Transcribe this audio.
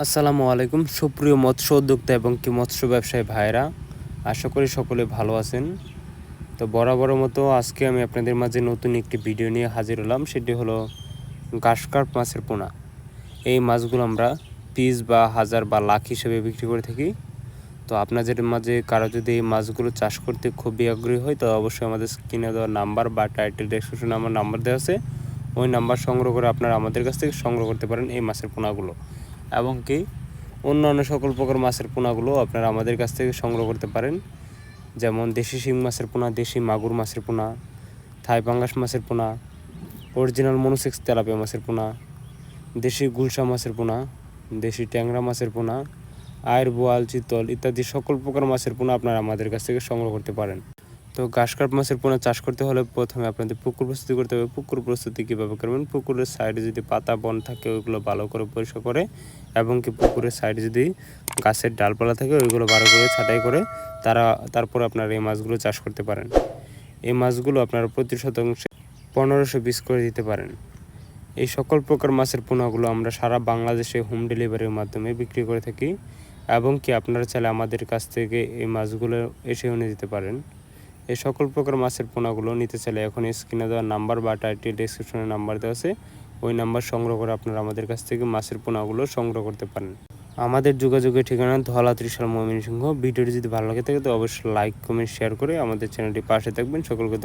আসসালামু আলাইকুম সুপ্রিয় মৎস্য উদ্যোক্তা এবং কি মৎস্য ব্যবসায়ী ভাইরা, আশা করি সকলে ভালো আছেন। তো বরাবরের মতো আজকে আমি আপনাদের মাঝে নতুন একটি ভিডিও নিয়ে হাজির হলাম। সেটি হলো ঘাসকার্প মাছের পোনা। এই মাছগুলো আমরা পিস বা হাজার বা লাখ হিসেবে বিক্রি করে থাকি। তো আপনাদের মাঝে কারো যদি এই মাছগুলো চাষ করতে খুবই আগ্রহী হয়, তো অবশ্যই আমাদের স্ক্রিনে দেওয়া নাম্বার বা টাইটেল ডেসক্রিপশনে আমার নাম্বার দেওয়া আছে। ওই নাম্বার সংগ্রহ করে আপনারা আমাদের কাছ থেকে সংগ্রহ করতে পারেন এই মাছের পোনাগুলো, এবং কি অন্যান্য সকল প্রকার মাছের পোনাগুলো আপনারা আমাদের কাছ থেকে সংগ্রহ করতে পারেন। যেমন দেশি শিং মাছের পোনা, দেশি মাগুর মাছের পোনা, থাই পাঙ্গাস মাছের পোনা, অরিজিনাল মনোসেক্স তেলাপিয়া মাছের পোনা, দেশি গুলশা মাছের পোনা, দেশি ট্যাংরা মাছের পোনা, আয়ের বোয়াল, চিতল ইত্যাদি সকল প্রকার মাছের পোনা আপনারা আমাদের কাছ থেকে সংগ্রহ করতে পারেন। তো ঘাসকার্প মাছের পোনা চাষ করতে হলে প্রথমে আপনাদের পুকুর প্রস্তুতি করতে হবে। পুকুর প্রস্তুতি কীভাবে করবেন? পুকুরের সাইডে যদি পাতা বন থাকে ওইগুলো ভালো করে পরিষ্কার করে, এবং কি পুকুরের সাইডে যদি গাছের ডালপালা থাকে ওইগুলো ভালো করে ছাঁটাই করে তারপর আপনারা এই মাছগুলো চাষ করতে পারেন। এই মাছগুলো আপনারা প্রতি শতাংশে 1500 পিস করে দিতে পারেন। এই সকল প্রকার মাছের পোনাগুলো আমরা সারা বাংলাদেশে হোম ডেলিভারির মাধ্যমে বিক্রি করে থাকি, এবং কি আপনারা চাইলে আমাদের কাছ থেকে এই মাছগুলো এসেও নিয়ে দিতে পারেন। এই সকল প্রকার মাছের পোনাগুলো নিতে চাইলে এখন স্ক্রিনে দেওয়া নাম্বার বা টাইটেল ডেসক্রিপশনে নাম্বার দেওয়া আছে, ওই নাম্বার সংগ্রহ করে আপনারা আমাদের কাছ থেকে মাছের পোনাগুলো সংগ্রহ করতে পারেন। আমাদের যোগাযোগের ঠিকানা ধলা ত্রিশাল ময়মনসিংহ। ভিডিওটি যদি ভালো লাগে থাকে তো অবশ্যই লাইক কমেন্ট শেয়ার করে আমাদের চ্যানেলটি পাশে থাকবেন। সকলকে